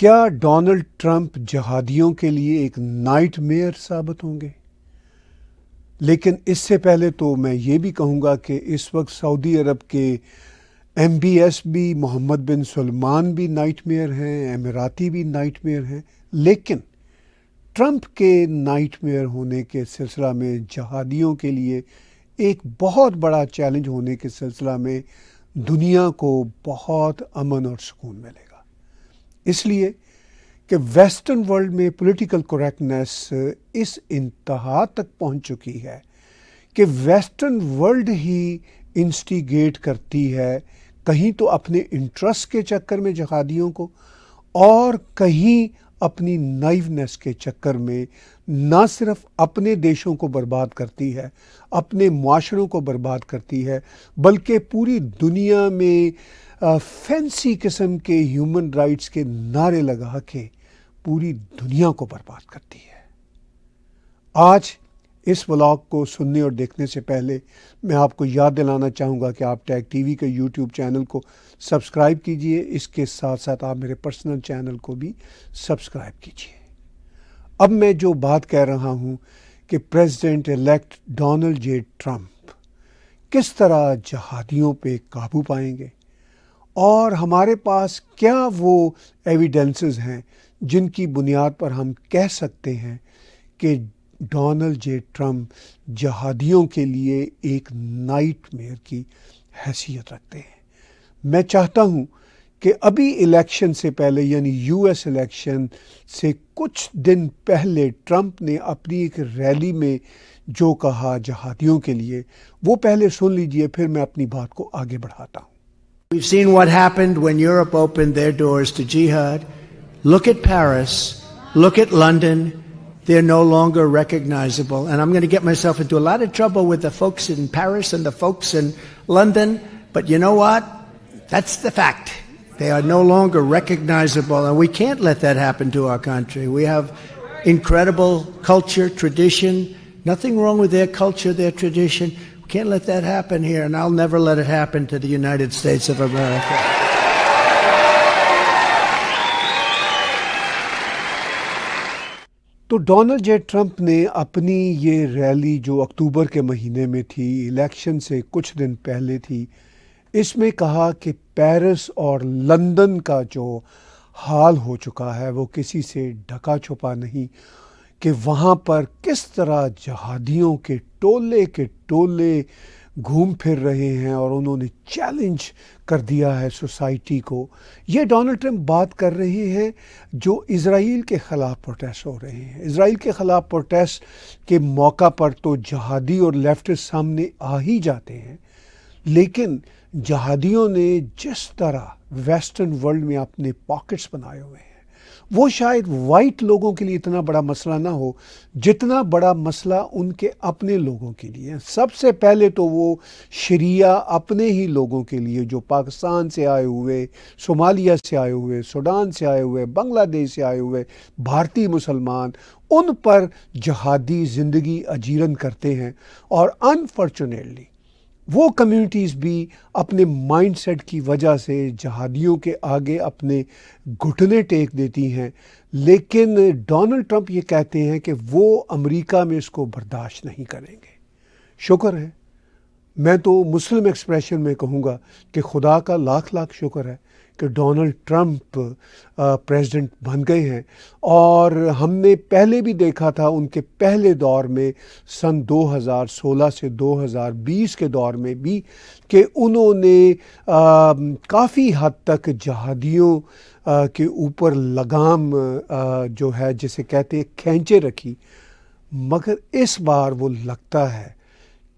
کیا Donald Trump جہادیوں کے لیے ایک نائٹ میئر ثابت ہوں گے؟ لیکن اس سے پہلے تو میں یہ بھی کہوں گا کہ اس وقت سعودی عرب کے MBS بھی محمد بن سلمان بھی نائٹ میئر ہیں، اماراتی بھی نائٹ میئر ہیں، لیکن ٹرمپ کے نائٹ میئر ہونے کے سلسلہ میں جہادیوں کے لیے ایک بہت بڑا چیلنج ہونے کے سلسلہ میں دنیا کو بہت امن اور سکون ملے گا، اس لیے کہ ویسٹرن ورلڈ میں پولیٹیکل کریکٹنیس اس انتہا تک پہنچ چکی ہے کہ ویسٹرن ورلڈ ہی انسٹیگیٹ کرتی ہے، کہیں تو اپنے انٹرسٹ کے چکر میں جہادیوں کو، اور کہیں اپنی نائونیس کے چکر میں نہ صرف اپنے دیشوں کو برباد کرتی ہے، اپنے معاشروں کو برباد کرتی ہے، بلکہ پوری دنیا میں فینسی قسم کے ہیومن رائٹس کے نعرے لگا کے پوری دنیا کو برباد کرتی ہے۔ آج اس ولاگ کو سننے اور دیکھنے سے پہلے میں آپ کو یاد دلانا چاہوں گا کہ آپ ٹیک ٹی وی کے یوٹیوب چینل کو سبسکرائب کیجئے، اس کے ساتھ ساتھ آپ میرے پرسنل چینل کو بھی سبسکرائب کیجئے۔ اب میں جو بات کہہ رہا ہوں کہ پریزیڈنٹ الیکٹ ڈونلڈ جے ٹرمپ کس طرح جہادیوں پہ قابو پائیں گے، اور ہمارے پاس کیا وہ ایویڈنسز ہیں جن کی بنیاد پر ہم کہہ سکتے ہیں کہ ڈونلڈ جے ٹرمپ جہادیوں کے لیے ایک نائٹ میئر کی حیثیت رکھتے ہیں۔ میں چاہتا ہوں کہ ابھی الیکشن سے پہلے، یعنی US الیکشن سے کچھ دن پہلے، ٹرمپ نے اپنی ایک ریلی میں جو کہا جہادیوں کے لیے، وہ پہلے سن لیجئے، پھر میں اپنی بات کو آگے بڑھاتا ہوں۔ We've seen what happened when Europe opened their doors to jihad. Look at Paris. Look at London. They're no longer recognizable. And I'm going to get myself into a lot of trouble with the folks in Paris and the folks in London. But you know what? That's the fact. They are no longer recognizable. And we can't let that happen to our country. We have incredible culture, tradition. Nothing wrong with their culture, their tradition. We can't let that happen here. And I'll never let it happen to the United States of America. تو Donald جے Trump نے اپنی یہ rally جو اکتوبر کے مہینے میں تھی، election سے کچھ دن پہلے تھی، اس میں کہا کہ پیرس اور لندن کا جو حال ہو چکا ہے وہ کسی سے ڈھکا چھپا نہیں، کہ وہاں پر کس طرح جہادیوں کے ٹولے گھوم پھر رہے ہیں، اور انہوں نے چیلنج کر دیا ہے سوسائٹی کو۔ یہ ڈونلڈ ٹرمپ بات کر رہے ہیں جو اسرائیل کے خلاف پروٹیسٹ ہو رہے ہیں۔ اسرائیل کے خلاف پروٹیسٹ کے موقع پر تو جہادی اور لیفٹسٹ سامنے آ ہی جاتے ہیں، لیکن جہادیوں نے جس طرح ویسٹرن ورلڈ میں اپنے پاکٹس بنائے ہوئے ہیں، وہ شاید وائٹ لوگوں کے لیے اتنا بڑا مسئلہ نہ ہو جتنا بڑا مسئلہ ان کے اپنے لوگوں کے لیے ہے۔ سب سے پہلے تو وہ شریعہ اپنے ہی لوگوں کے لیے جو پاکستان سے آئے ہوئے، صومالیہ سے آئے ہوئے، سوڈان سے آئے ہوئے، بنگلہ دیش سے آئے ہوئے بھارتی مسلمان، ان پر جہادی زندگی اجیرن کرتے ہیں، اور انفارچونیٹلی وہ کمیونٹیز بھی اپنے مائنڈ سیٹ کی وجہ سے جہادیوں کے آگے اپنے گھٹنے ٹیک دیتی ہیں۔ لیکن ڈونلڈ ٹرمپ یہ کہتے ہیں کہ وہ امریکہ میں اس کو برداشت نہیں کریں گے۔ شکر ہے، میں تو مسلم ایکسپریشن میں کہوں گا کہ خدا کا لاکھ لاکھ شکر ہے کہ ڈونلڈ ٹرمپ پریزیڈنٹ بن گئے ہیں، اور ہم نے پہلے بھی دیکھا تھا ان کے پہلے دور میں سن 2016 سے 2020 کے دور میں بھی کہ انہوں نے کافی حد تک جہادیوں کے اوپر لگام جو ہے جسے کہتے ہیں کھینچے رکھی، مگر اس بار وہ لگتا ہے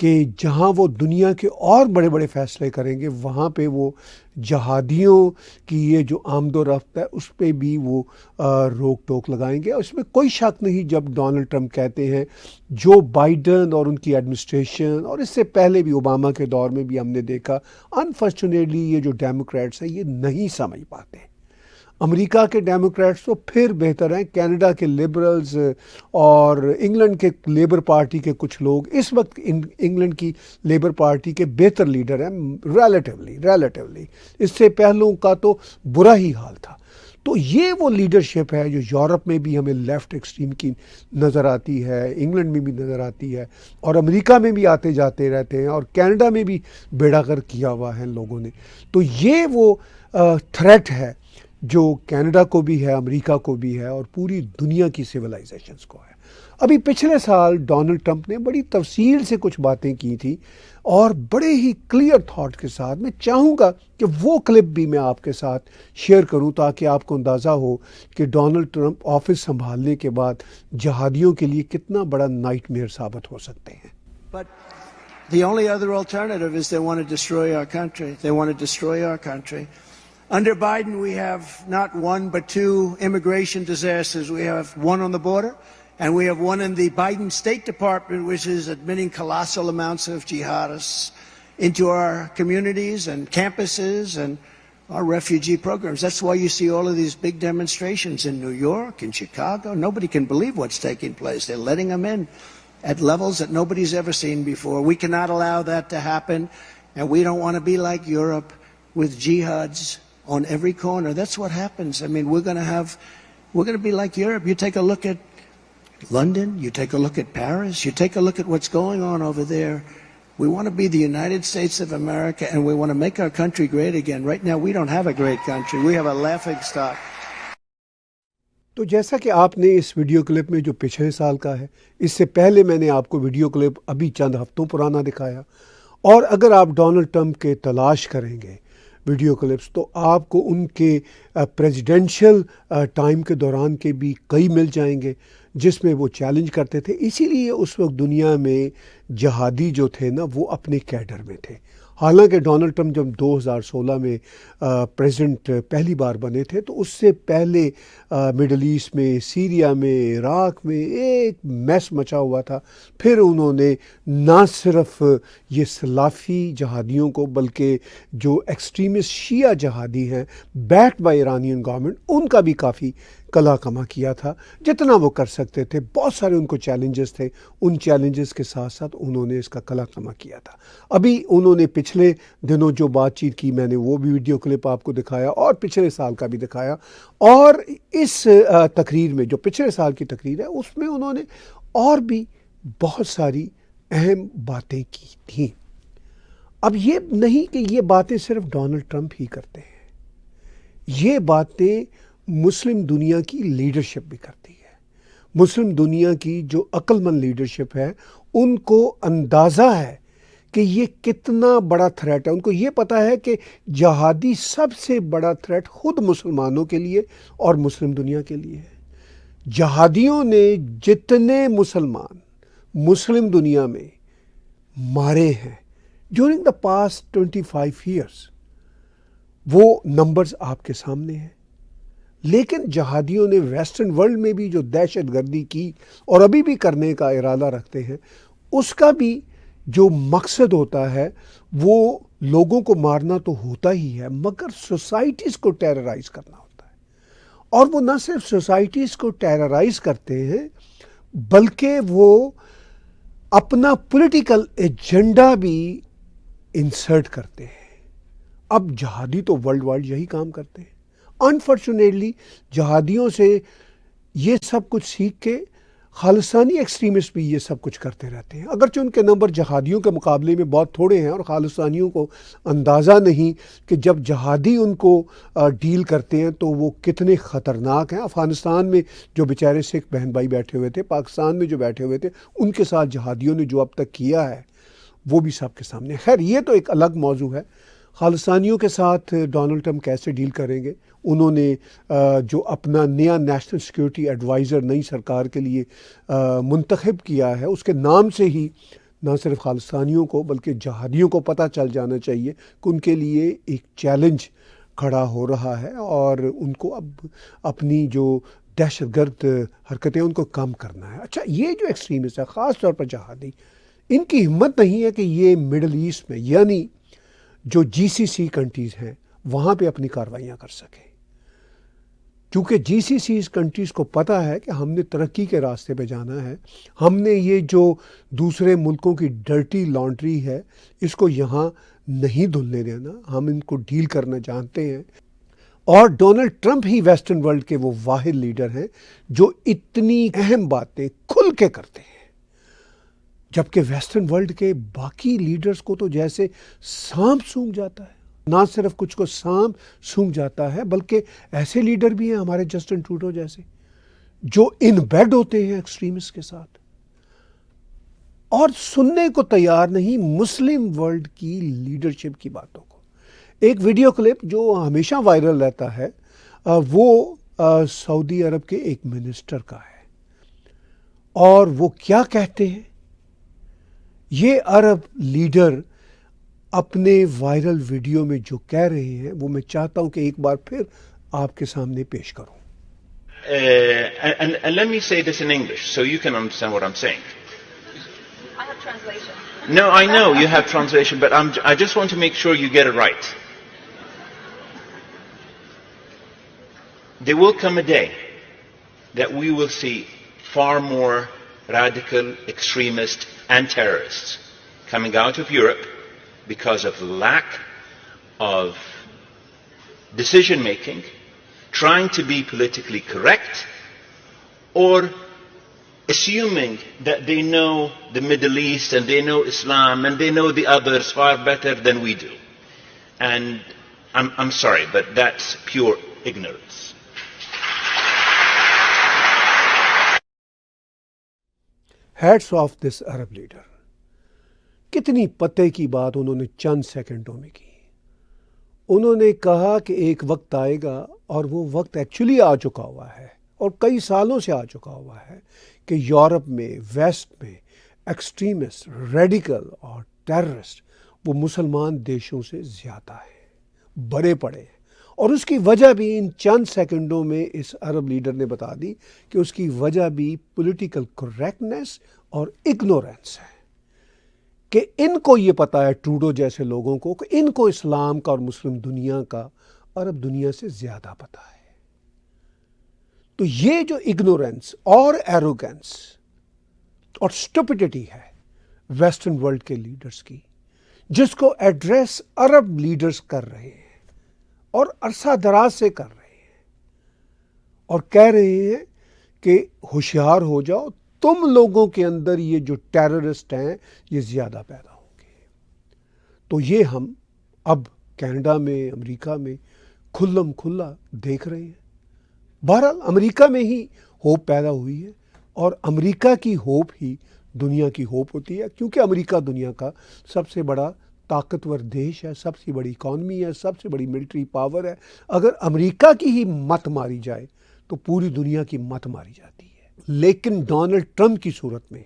کہ جہاں وہ دنیا کے اور بڑے بڑے فیصلے کریں گے، وہاں پہ وہ جہادیوں کی یہ جو آمد و رفت ہے اس پہ بھی وہ روک ٹوک لگائیں گے۔ اور اس میں کوئی شک نہیں، جب ڈونلڈ ٹرمپ کہتے ہیں، جو بائیڈن اور ان کی ایڈمنسٹریشن، اور اس سے پہلے بھی اوباما کے دور میں بھی ہم نے دیکھا، انفارچونیٹلی یہ جو ڈیموکریٹس ہیں یہ نہیں سمجھ پاتے۔ امریکہ کے ڈیموکریٹس تو پھر بہتر ہیں، کینیڈا کے لبرلز اور انگلینڈ کے لیبر پارٹی کے کچھ لوگ اس وقت انگلینڈ کی لیبر پارٹی کے بہتر لیڈر ہیں ریلیٹیولی۔ اس سے پہلوں کا تو برا ہی حال تھا۔ تو یہ وہ لیڈرشپ ہے جو یورپ میں بھی ہمیں لیفٹ ایکسٹریم کی نظر آتی ہے، انگلینڈ میں بھی نظر آتی ہے، اور امریکہ میں بھی آتے جاتے رہتے ہیں، اور کینیڈا میں بھی بیڑا غرق کیا ہوا ہے لوگوں نے. تو یہ وہ تھریٹ ہے جو کینیڈا کو بھی ہے، امریکہ کو بھی ہے، اور پوری دنیا کی سویلائزیشنز کو ہے. ابھی پچھلے سال ڈونلڈ ٹرمپ نے بڑی تفصیل سے کچھ باتیں کی تھیں، اور بڑے ہی کلیئر تھاٹ کے ساتھ. میں چاہوں گا کہ وہ کلپ بھی میں آپ کے ساتھ شیئر کروں تاکہ آپ کو اندازہ ہو کہ ڈونلڈ ٹرمپ آفس سنبھالنے کے بعد جہادیوں کے لیے کتنا بڑا نائٹ میئر ثابت ہو سکتے ہیں. But the only other alternative is they want to destroy our country. They want to destroy our country. Under Biden, we have not one but two immigration disasters. We have one on the border, and we have one in the Biden State Department, which is admitting colossal amounts of jihadists into our communities and campuses and our refugee programs. That's why you see all of these big demonstrations in New York, in Chicago. Nobody can believe what's taking place. They're letting them in at levels that nobody's ever seen before. We cannot allow that to happen, and we don't want to be like Europe with jihads on every corner. That's what happens. I mean, we're going to be like Europe. You take a look at London, you take a look at Paris, you take a look at what's going on over there. We want to be the United States of America, and we want to make our country great again. Right now, we don't have a great country. We have a laughing stock. تو جیسا کہ آپ نے اس video clip میں جو پچھلے سال کا ہے، اس سے پہلے میں نے آپ کو ویڈیو کلپ ابھی چند ہفتوں پرانا دکھایا، اور اگر آپ ڈونلڈ ٹرمپ کے تلاش کریں گے ویڈیو کلپس تو آپ کو ان کے پریزیڈنشل ٹائم کے دوران کے بھی کئی مل جائیں گے جس میں وہ چیلنج کرتے تھے. اسی لیے اس وقت دنیا میں جہادی جو تھے نا وہ اپنے کیڈر میں تھے. حالانکہ ڈونلڈ ٹرمپ جب 2016 میں پریزیڈنٹ پہلی بار بنے تھے تو اس سے پہلے مڈل ایسٹ میں، سیریا میں، عراق میں ایک میس مچا ہوا تھا. پھر انہوں نے نہ صرف یہ سلافی جہادیوں کو بلکہ جو ایکسٹریمسٹ شیعہ جہادی ہیں بیکڈ بائی ایرانین گورنمنٹ، ان کا بھی کافی کلا کما کیا تھا جتنا وہ کر سکتے تھے. بہت سارے ان کو چیلنجز تھے، ان چیلنجز کے ساتھ ساتھ انہوں نے اس کا کلا کما کیا تھا. ابھی انہوں نے پچھلے دنوں جو بات چیت کی، میں نے وہ بھی ویڈیو کلپ آپ کو دکھایا اور پچھلے سال کا بھی دکھایا. اور اس تقریر میں جو پچھلے سال کی تقریر ہے اس میں انہوں نے اور بھی بہت ساری اہم باتیں کی تھیں. اب یہ نہیں کہ یہ باتیں صرف ڈونلڈ ٹرمپ ہی کرتے ہیں، یہ باتیں مسلم دنیا کی لیڈرشپ بھی کرتی ہے. مسلم دنیا کی جو عقل مند لیڈرشپ ہے ان کو اندازہ ہے کہ یہ کتنا بڑا تھریٹ ہے. ان کو یہ پتہ ہے کہ جہادی سب سے بڑا تھریٹ خود مسلمانوں کے لیے اور مسلم دنیا کے لیے ہے. جہادیوں نے جتنے مسلمان مسلم دنیا میں مارے ہیں ڈیورنگ دا پاسٹ 25 ایئرس، وہ نمبرز آپ کے سامنے ہیں. لیکن جہادیوں نے ویسٹرن ورلڈ میں بھی جو دہشت گردی کی اور ابھی بھی کرنے کا ارادہ رکھتے ہیں، اس کا بھی جو مقصد ہوتا ہے وہ لوگوں کو مارنا تو ہوتا ہی ہے مگر سوسائٹیز کو ٹیررائز کرنا ہوتا ہے. اور وہ نہ صرف سوسائٹیز کو ٹیررائز کرتے ہیں بلکہ وہ اپنا پولیٹیکل ایجنڈا بھی انسرٹ کرتے ہیں. اب جہادی تو ورلڈ وائڈ یہی کام کرتے ہیں. انفارچونیٹلی جہادیوں سے یہ سب کچھ سیکھ کے خالصانی ایکسٹریمسٹ بھی یہ سب کچھ کرتے رہتے ہیں، اگرچہ ان کے نمبر جہادیوں کے مقابلے میں بہت تھوڑے ہیں اور خالصانیوں کو اندازہ نہیں کہ جب جہادی ان کو ڈیل کرتے ہیں تو وہ کتنے خطرناک ہیں. افغانستان میں جو بیچارے سکھ بہن بھائی بیٹھے ہوئے تھے، پاکستان میں جو بیٹھے ہوئے تھے، ان کے ساتھ جہادیوں نے جو اب تک کیا ہے وہ بھی سب کے سامنے. خیر یہ تو ایک الگ موضوع ہے. خالصانیوں کے ساتھ ڈونلڈ ٹرمپ کیسے ڈیل کریں گے؟ انہوں نے جو اپنا نیا نیشنل سیکیورٹی ایڈوائزر نئی سرکار کے لیے منتخب کیا ہے، اس کے نام سے ہی نہ صرف خالصانیوں کو بلکہ جہادیوں کو پتہ چل جانا چاہیے کہ ان کے لیے ایک چیلنج کھڑا ہو رہا ہے اور ان کو اب اپنی جو دہشت گرد حرکتیں ان کو کم کرنا ہے. اچھا، یہ جو ایکسٹریمسٹ ہے خاص طور پر جہادی، ان کی ہمت نہیں ہے کہ یہ مڈل ایسٹ میں یعنی جو GCC کنٹریز ہیں وہاں پہ اپنی کاروائیاں کر سکیں، کیونکہ GCC کنٹریز کو پتہ ہے کہ ہم نے ترقی کے راستے پہ جانا ہے. ہم نے یہ جو دوسرے ملکوں کی ڈرٹی لانڈری ہے اس کو یہاں نہیں دھلنے دینا. ہم ان کو ڈیل کرنا جانتے ہیں. اور ڈونلڈ ٹرمپ ہی ویسٹرن ورلڈ کے وہ واحد لیڈر ہیں جو اتنی اہم باتیں کھل کے کرتے ہیں، جبکہ ویسٹرن ورلڈ کے باقی لیڈرز کو تو جیسے سانپ سونگھ جاتا ہے۔ نہ صرف کچھ کو سانپ سونگھ جاتا ہے بلکہ ایسے لیڈر بھی ہیں ہمارے جسٹن ٹروڈو جیسے جو ان بیڈ ہوتے ہیں ایکسٹریمسٹ کے ساتھ اور سننے کو تیار نہیں مسلم ورلڈ کی لیڈرشپ کی باتوں کو۔ ایک ویڈیو کلپ جو ہمیشہ وائرل رہتا ہے وہ سعودی عرب کے ایک منسٹر کا ہے، اور وہ کیا کہتے ہیں یہ عرب لیڈر اپنے وائرل ویڈیو میں جو کہہ رہے ہیں وہ میں چاہتا ہوں کہ ایک بار پھر آپ کے سامنے پیش کروں۔ And let me say this in English so you can understand what I'm saying. I have translation. No, I know you have translation, but I just want to make sure you get it right. There will come a day that we will see far more radical extremists and terrorists coming out of Europe because of the lack of decision making, trying to be politically correct, or assuming that they know the Middle East and they know Islam and they know the others far better than we do. And I'm sorry, but that's pure ignorance. Hats of this Arab leader, کتنی پتے کی بات انہوں نے چند سیکنڈوں میں کی۔ انہوں نے کہا کہ ایک وقت آئے گا، اور وہ وقت ایکچولی آ چکا ہوا ہے اور کئی سالوں سے آ چکا ہوا ہے، کہ یورپ میں ویسٹ میں ایکسٹریمسٹ ریڈیکل اور ٹیررسٹ وہ مسلمان دیشوں سے زیادہ ہیں، بڑے پڑے ہیں، اور اس کی وجہ بھی ان چند سیکنڈوں میں اس عرب لیڈر نے بتا دی کہ اس کی وجہ بھی پولیٹیکل کریکٹنیس اور اگنورینس ہے، کہ ان کو یہ پتا ہے ٹروڈو جیسے لوگوں کو کہ ان کو اسلام کا اور مسلم دنیا کا عرب دنیا سے زیادہ پتا ہے۔ تو یہ جو اگنورینس اور ایروگنس اور سٹوپیڈیٹی ہے ویسٹرن ورلڈ کے لیڈرز کی، جس کو ایڈریس عرب لیڈرز کر رہے ہیں اور عرصہ دراز سے کر رہے ہیں، اور کہہ رہے ہیں کہ ہوشیار ہو جاؤ، تم لوگوں کے اندر یہ جو ٹیررسٹ ہیں یہ زیادہ پیدا ہوں گے۔ تو یہ ہم اب کینیڈا میں، امریکہ میں کھلم کھلا دیکھ رہے ہیں۔ بہرحال امریکہ میں ہی ہوپ پیدا ہوئی ہے، اور امریکہ کی ہوپ ہی دنیا کی ہوپ ہوتی ہے، کیونکہ امریکہ دنیا کا سب سے بڑا طاقتور دیش ہے، سب سے بڑی اکانومی ہے، سب سے بڑی ملٹری پاور ہے۔ اگر امریکہ کی ہی مت ماری جائے تو پوری دنیا کی مت ماری جاتی ہے۔ لیکن ڈونلڈ ٹرمپ کی صورت میں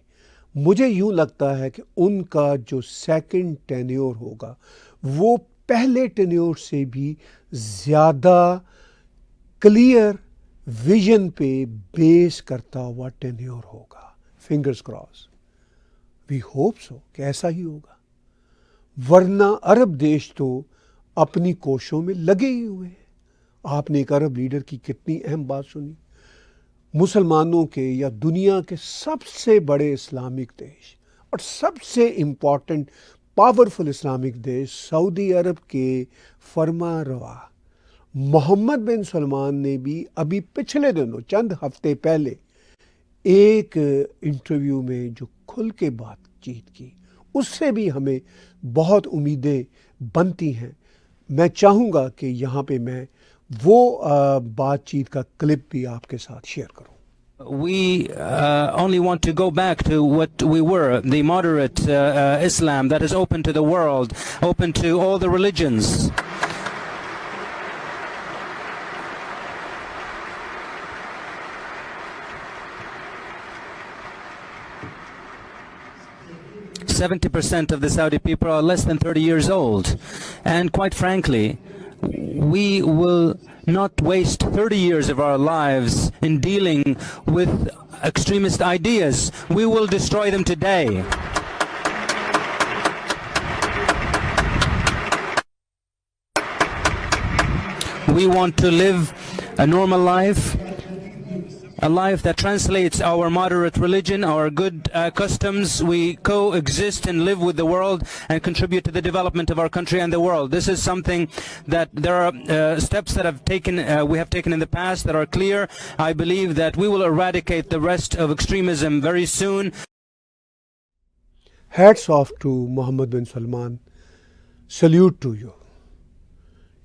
مجھے یوں لگتا ہے کہ ان کا جو سیکنڈ ٹینیور ہوگا وہ پہلے ٹینیور سے بھی زیادہ کلیئر ویژن پہ بیس کرتا ہوا ٹینیور ہوگا۔ Fingers cross, we hope so کہ ایسا ہی ہوگا، ورنہ عرب دیش تو اپنی کوششوں میں لگے ہی ہوئے ہیں۔ آپ نے ایک عرب لیڈر کی کتنی اہم بات سنی، مسلمانوں کے یا دنیا کے سب سے بڑے اسلامک دیش اور سب سے امپورٹنٹ پاورفل اسلامک دیش سعودی عرب کے فرما روا محمد بن سلمان نے بھی ابھی پچھلے دنوں چند ہفتے پہلے ایک انٹرویو میں جو کھل کے بات چیت کی، اس سے بھی ہمیں بہت امیدیں بنتی ہیں۔ میں چاہوں گا کہ یہاں پہ میں وہ بات چیت کا کلپ بھی آپ کے ساتھ شیئر کروں۔ We only want to go back to what we were, the moderate Islam that is open to the world, open to all the religions. %70 of the Saudi people are less than 30 years old. And quite frankly, we will not waste 30 years of our lives in dealing with extremist ideas. We will destroy them today. We want to live a normal life, a life that translates our moderate religion, our good customs. We coexist and live with the world and contribute to the development of our country and the world. This is something that there are steps that we have taken in the past that are clear. I believe that we will eradicate the rest of extremism very soon. Hats off to Mohammed bin Salman. Salute to you.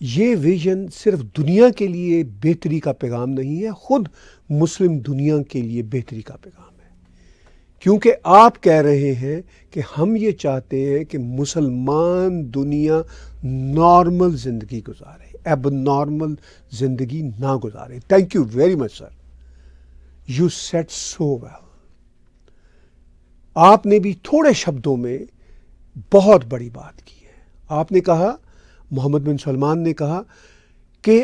یہ vision صرف دنیا کے لیے بہتری کا پیغام نہیں ہے، خود مسلم دنیا کے لیے بہتری کا پیغام ہے، کیونکہ آپ کہہ رہے ہیں کہ ہم یہ چاہتے ہیں کہ مسلمان دنیا نارمل زندگی گزارے، اب نارمل زندگی نہ گزارے. Thank you very much sir, you said so well. آپ نے بھی تھوڑے شبدوں میں بہت بڑی بات کی ہے. آپ نے کہا، محمد بن سلمان نے کہا کہ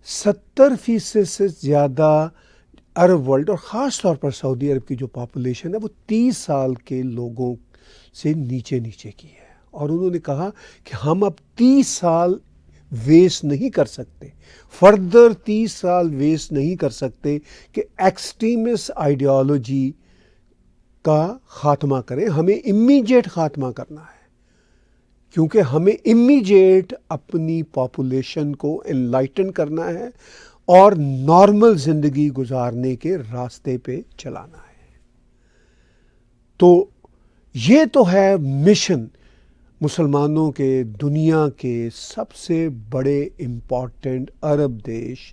70% سے زیادہ عرب ورلڈ اور خاص طور پر سعودی عرب کی جو پاپولیشن ہے وہ 30 سال کے لوگوں سے نیچے کی ہے، اور انہوں نے کہا کہ ہم اب 30 سال ویسٹ نہیں کر سکتے، فردر 30 سال ویسٹ نہیں کر سکتے کہ ایکسٹریمسٹ آئیڈیالوجی کا خاتمہ کریں. ہمیں امیجیٹ خاتمہ کرنا ہے، کیونکہ ہمیں امیجیٹ اپنی پاپولیشن کو انلائٹن کرنا ہے اور نارمل زندگی گزارنے کے راستے پہ چلانا ہے. تو یہ تو ہے مشن مسلمانوں کے دنیا کے سب سے بڑے امپورٹنٹ عرب دیش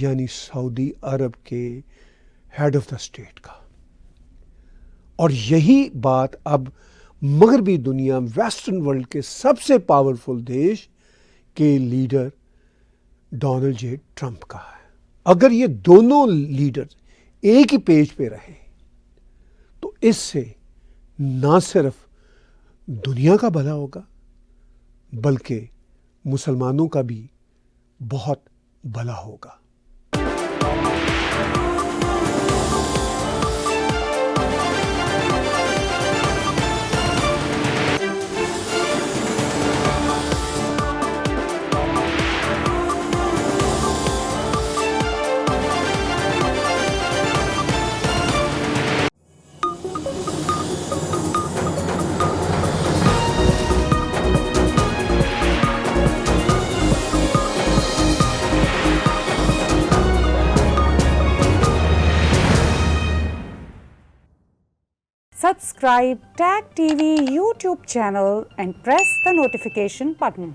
یعنی سعودی عرب کے ہیڈ آف دا اسٹیٹ کا. اور یہی بات اب مغربی دنیا، ویسٹرن ورلڈ کے سب سے پاورفل دیش کے لیڈر ڈونلڈ جے ٹرمپ کا ہے. اگر یہ دونوں لیڈر ایک ہی پیج پہ رہیں تو اس سے نہ صرف دنیا کا بھلا ہوگا بلکہ مسلمانوں کا بھی بہت بھلا ہوگا. Subscribe Tag TV YouTube channel and press the notification button.